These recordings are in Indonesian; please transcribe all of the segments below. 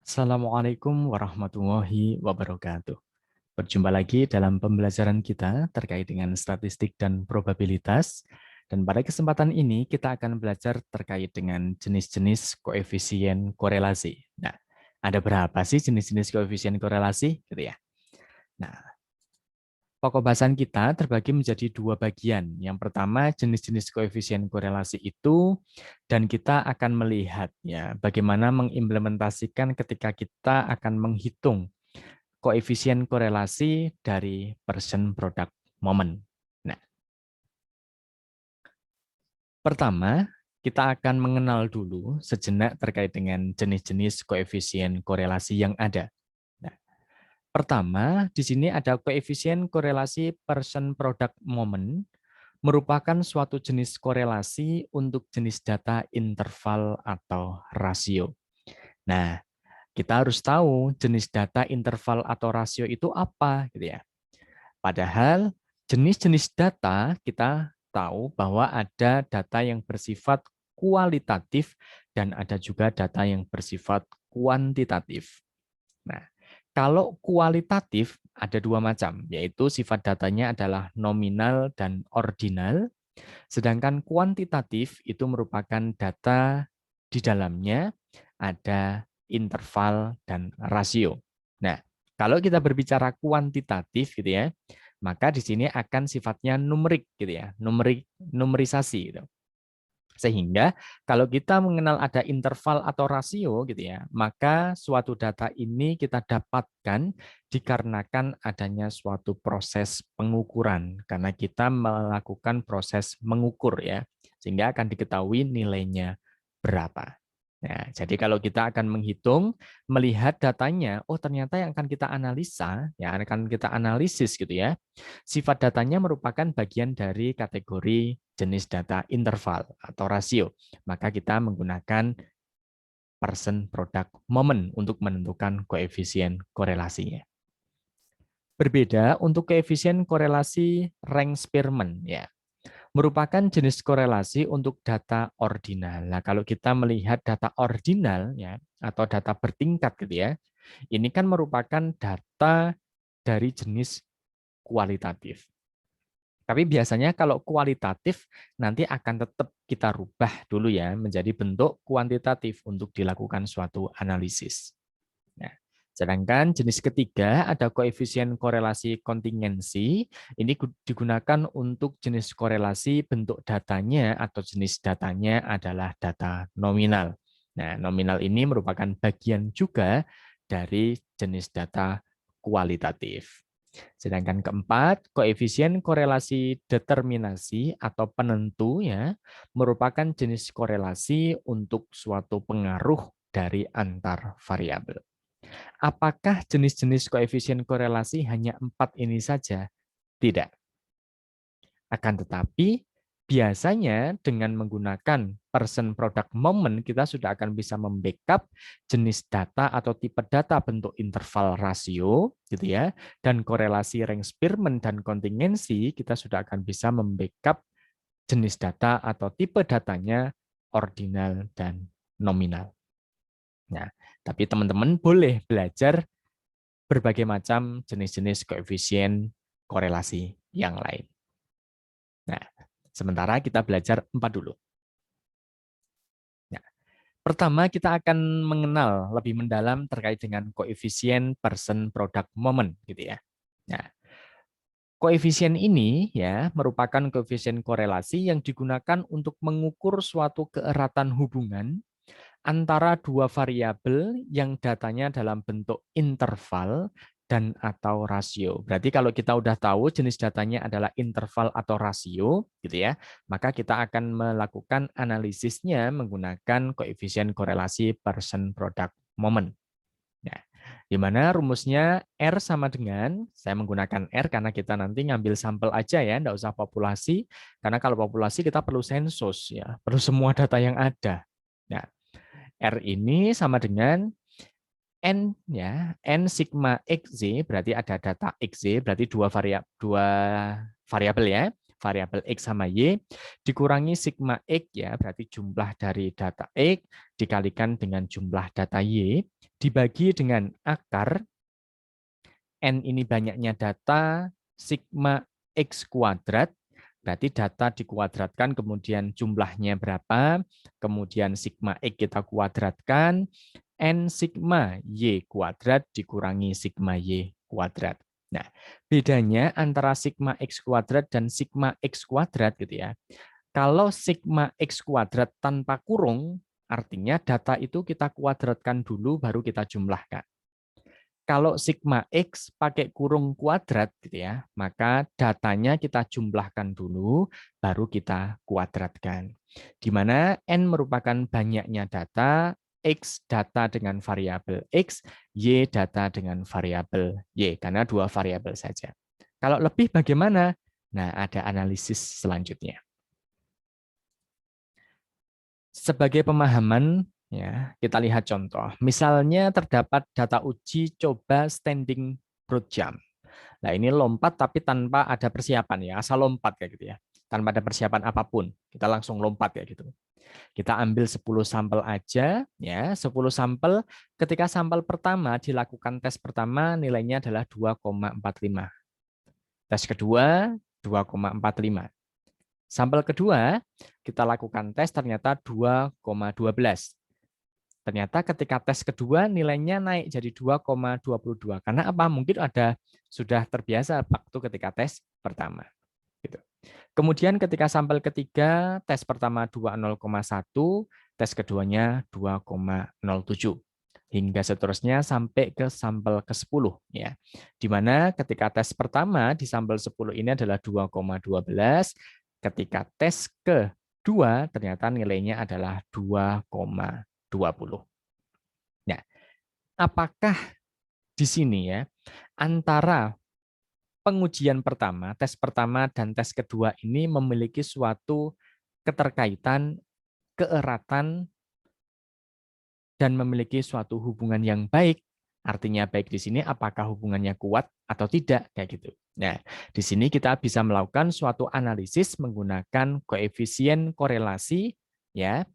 Assalamualaikum warahmatullahi wabarakatuh. Berjumpa lagi dalam pembelajaran kita terkait dengan statistik dan probabilitas. Dan pada kesempatan ini kita akan belajar terkait dengan jenis-jenis koefisien korelasi. Nah, ada berapa sih jenis-jenis koefisien korelasi? Gitu ya. Nah, pokok bahasan kita terbagi menjadi dua bagian. Yang pertama, jenis-jenis koefisien korelasi itu, dan kita akan melihat ya bagaimana mengimplementasikan ketika kita akan menghitung koefisien korelasi dari person product moment. Nah, pertama, kita akan mengenal dulu sejenak terkait dengan jenis-jenis koefisien korelasi yang ada. Nah, pertama, di sini ada koefisien korelasi person product moment, merupakan suatu jenis korelasi untuk jenis data interval atau rasio. Nah, kita harus tahu jenis data interval atau rasio itu apa, gitu ya. Padahal jenis-jenis data kita tahu bahwa ada data yang bersifat kualitatif dan ada juga data yang bersifat kuantitatif. Nah, kalau kualitatif ada dua macam, yaitu sifat datanya adalah nominal dan ordinal, sedangkan kuantitatif itu merupakan data di dalamnya ada interval dan rasio. Nah, kalau kita berbicara kuantitatif gitu ya, maka di sini akan sifatnya numerik gitu ya, numerisasi gitu. Sehingga kalau kita mengenal ada interval atau rasio gitu ya, maka suatu data ini kita dapatkan dikarenakan adanya suatu proses pengukuran karena kita melakukan proses mengukur ya, sehingga akan diketahui nilainya berapa. Nah, jadi kalau kita akan menghitung, melihat datanya, oh ternyata yang akan kita analisa, ya akan kita analisis gitu ya. Sifat datanya merupakan bagian dari kategori jenis data interval atau rasio. Maka kita menggunakan person product moment untuk menentukan koefisien korelasinya. Berbeda untuk koefisien korelasi rank Spearman ya. Merupakan jenis korelasi untuk data ordinal. Nah, kalau kita melihat data ordinal ya atau data bertingkat gitu ya, ini kan merupakan data dari jenis kualitatif. Tapi biasanya kalau kualitatif nanti akan tetap kita rubah dulu ya menjadi bentuk kuantitatif untuk dilakukan suatu analisis. Nah, sedangkan jenis ketiga ada koefisien korelasi kontingensi. Ini digunakan untuk jenis korelasi bentuk datanya atau jenis datanya adalah data nominal. Nah, nominal ini merupakan bagian juga dari jenis data kualitatif. Sedangkan keempat, koefisien korelasi determinasi atau penentu ya merupakan jenis korelasi untuk suatu pengaruh dari antar variabel. Apakah jenis-jenis koefisien korelasi hanya 4 ini saja? Tidak. Akan tetapi, biasanya dengan menggunakan person product moment, kita sudah akan bisa membackup jenis data atau tipe data bentuk interval rasio, gitu ya, dan korelasi rank Spearman dan kontingensi, kita sudah akan bisa membackup jenis data atau tipe datanya ordinal dan nominal. Nah, tapi teman-teman boleh belajar berbagai macam jenis-jenis koefisien korelasi yang lain. Nah, sementara kita belajar 4 dulu. Nah, pertama kita akan mengenal lebih mendalam terkait dengan koefisien person product moment gitu ya. Nah, koefisien ini ya merupakan koefisien korelasi yang digunakan untuk mengukur suatu keeratan hubungan antara dua variabel yang datanya dalam bentuk interval dan atau rasio. Berarti kalau kita udah tahu jenis datanya adalah interval atau rasio, gitu ya, maka kita akan melakukan analisisnya menggunakan koefisien korelasi person product moment. Nah, di mana rumusnya R sama dengan, saya menggunakan R karena kita nanti ngambil sampel aja ya, enggak usah populasi, karena kalau populasi kita perlu sensus ya, perlu semua data yang ada. Nah, R ini sama dengan N ya, N sigma XZ berarti ada data XZ berarti dua variabel ya. variabel X sama Y, dikurangi sigma X, ya, berarti jumlah dari data X, dikalikan dengan jumlah data Y, dibagi dengan akar, N ini banyaknya data, sigma X kuadrat, berarti data dikuadratkan, kemudian jumlahnya berapa, kemudian sigma X kita kuadratkan, N sigma Y kuadrat dikurangi sigma Y kuadrat. Nah, bedanya antara sigma X kuadrat dan sigma X kuadrat gitu ya. Kalau sigma X kuadrat tanpa kurung, artinya data itu kita kuadratkan dulu baru kita jumlahkan. Kalau sigma X pakai kurung kuadrat gitu ya, maka datanya kita jumlahkan dulu, baru kita kuadratkan. Di mana N merupakan banyaknya data, X data dengan variabel X, Y data dengan variabel Y, karena dua variabel saja. Kalau lebih bagaimana? Nah, ada analisis selanjutnya. Sebagai pemahaman, ya, kita lihat contoh. Misalnya terdapat data uji coba standing broad jump. Nah, ini lompat tapi tanpa ada persiapan, ya, asal lompat kayak gitu ya. Tanpa ada persiapan apapun. Kita langsung lompat kayak gitu. Kita ambil 10 sampel aja, ya, 10 sampel. Ketika sampel pertama dilakukan tes pertama, nilainya adalah 2,45. Tes kedua 2,45. Sampel kedua, kita lakukan tes ternyata 2,12. Ternyata ketika tes kedua nilainya naik jadi 2,22. Karena apa? Mungkin ada sudah terbiasa waktu ketika tes pertama. Gitu. Kemudian ketika sampel ketiga, tes pertama 2,01, tes keduanya 2,07. Hingga seterusnya sampai ke sampel ke-10. Ya. Di mana ketika tes pertama di sampel 10 ini adalah 2,12, ketika tes kedua ternyata nilainya adalah 2,20. Nah, apakah di sini ya antara pengujian pertama, tes pertama dan tes kedua ini memiliki suatu keterkaitan, keeratan, dan memiliki suatu hubungan yang baik? Artinya baik di sini apakah hubungannya kuat atau tidak kayak gitu. Nah, di sini kita bisa melakukan suatu analisis menggunakan koefisien korelasi, ya,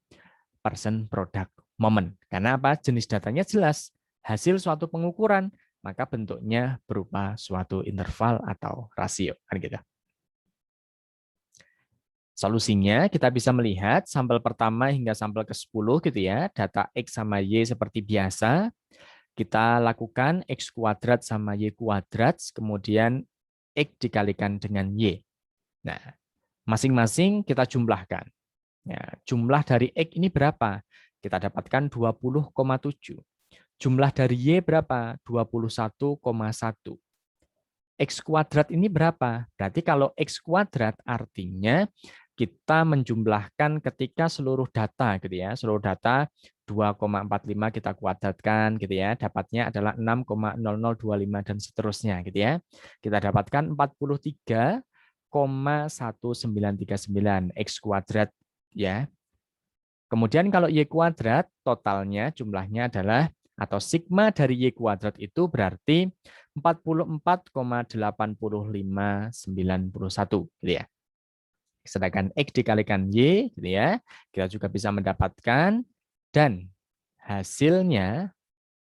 person product moment. Karena apa? Jenis datanya jelas. Hasil suatu pengukuran, maka bentuknya berupa suatu interval atau rasio. Kan gitu. Solusinya kita bisa melihat sampel pertama hingga sampel ke-10 gitu ya, data X sama Y seperti biasa. Kita lakukan X kuadrat sama Y kuadrat, kemudian X dikalikan dengan Y. Nah, masing-masing kita jumlahkan. Ya, jumlah dari X ini berapa? Kita dapatkan 20,7. Jumlah dari Y berapa? 21,1. X kuadrat ini berapa? Berarti kalau X kuadrat artinya kita menjumlahkan ketika seluruh data gitu ya, seluruh data 2,45 kita kuadratkan gitu ya, dapatnya adalah 6,0025 dan seterusnya gitu ya. Kita dapatkan 43,1939 X kuadrat ya. Kemudian kalau Y kuadrat totalnya jumlahnya adalah atau sigma dari Y kuadrat itu berarti 44,8591 gitu ya. Sedangkan X dikalikan Y gitu ya, kita juga bisa mendapatkan dan hasilnya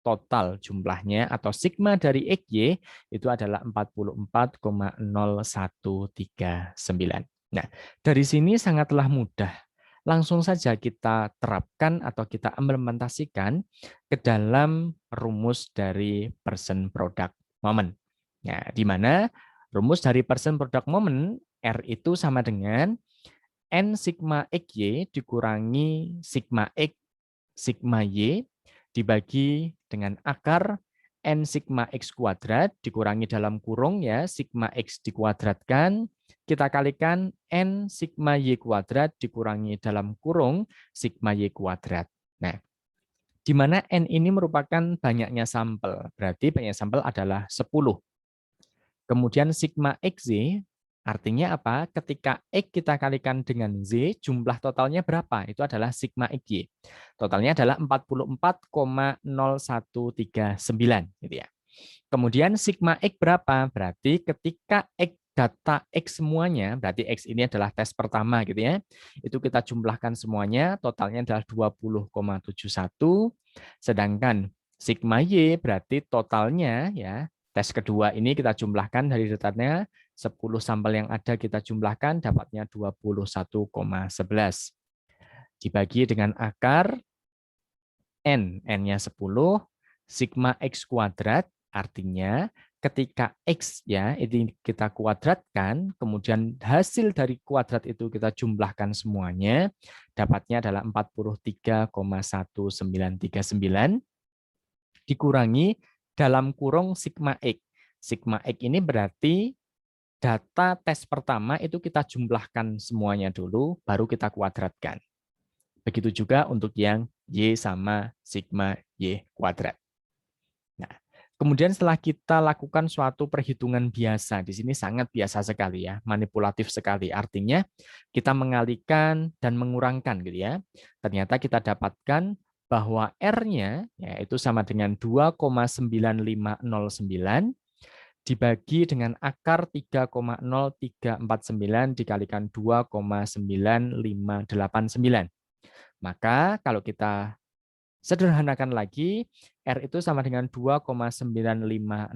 total jumlahnya atau sigma dari XY itu adalah 44,0139. Nah, dari sini sangatlah mudah. Langsung saja kita terapkan atau kita implementasikan ke dalam rumus dari person product moment. Nah, di mana rumus dari person product moment R itu sama dengan N sigma XY dikurangi sigma X sigma Y dibagi dengan akar N sigma X kuadrat dikurangi dalam kurung ya sigma X dikuadratkan, kita kalikan N sigma Y kuadrat dikurangi dalam kurung sigma Y kuadrat. Nah, di mana N ini merupakan banyaknya sampel, berarti banyak sampel adalah 10. Kemudian sigma XZ artinya apa? Ketika X kita kalikan dengan Z, jumlah totalnya berapa? Itu adalah sigma XY. Totalnya adalah 44,0139 gitu ya. Kemudian sigma X berapa? Berarti ketika X data X semuanya, berarti X ini adalah tes pertama gitu ya. Itu kita jumlahkan semuanya, totalnya adalah 20,71. Sedangkan sigma Y berarti totalnya ya, tes kedua ini kita jumlahkan dari datanya 10 sampel yang ada kita jumlahkan dapatnya 21,11. Dibagi dengan akar N-nya 10, sigma X kuadrat, artinya ketika X ya itu kita kuadratkan, kemudian hasil dari kuadrat itu kita jumlahkan semuanya, dapatnya adalah 43,1939 dikurangi dalam kurung sigma X. Sigma X ini berarti data tes pertama itu kita jumlahkan semuanya dulu, baru kita kuadratkan. Begitu juga untuk yang Y sama sigma Y kuadrat. Nah, kemudian setelah kita lakukan suatu perhitungan biasa, di sini sangat biasa sekali ya, manipulatif sekali. Artinya kita mengalihkan dan mengurangkan gitu ya. Ternyata kita dapatkan bahwa R-nya yaitu sama dengan 2,9509 dibagi dengan akar 3,0349 dikalikan 2,9589. Maka kalau kita sederhanakan lagi, R itu sama dengan 2,9509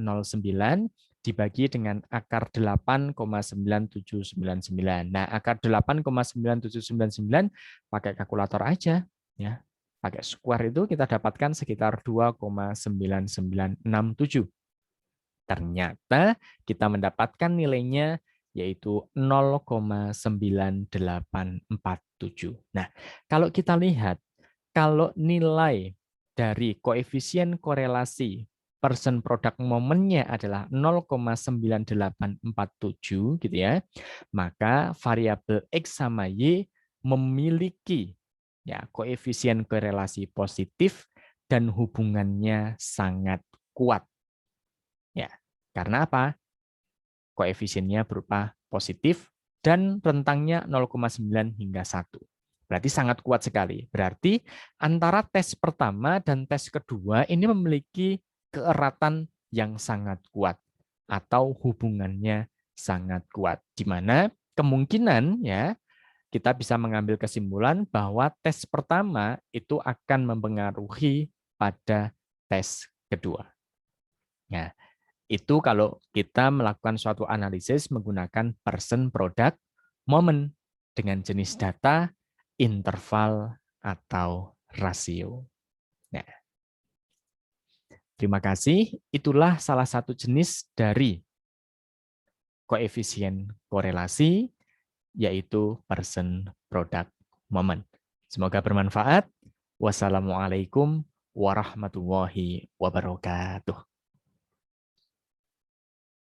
dibagi dengan akar 8,9799. Nah, akar 8,9799 pakai kalkulator aja ya. Pakai square itu kita dapatkan sekitar 2,9967. Ternyata kita mendapatkan nilainya yaitu 0,9847. Nah, kalau kita lihat, kalau nilai dari koefisien korelasi person product momennya adalah 0,9847 gitu ya, maka variabel X sama Y memiliki ya koefisien korelasi positif dan hubungannya sangat kuat. Ya, karena apa? Koefisiennya berupa positif dan rentangnya 0,9 hingga 1. Berarti sangat kuat sekali. Berarti antara tes pertama dan tes kedua ini memiliki keeratan yang sangat kuat atau hubungannya sangat kuat. Di mana kemungkinan ya kita bisa mengambil kesimpulan bahwa tes pertama itu akan mempengaruhi pada tes kedua. Nah, itu kalau kita melakukan suatu analisis menggunakan person, product, moment dengan jenis data, interval, atau rasio. Nah, terima kasih. Itulah salah satu jenis dari koefisien korelasi, yaitu person, product, moment. Semoga bermanfaat. Wassalamualaikum warahmatullahi wabarakatuh.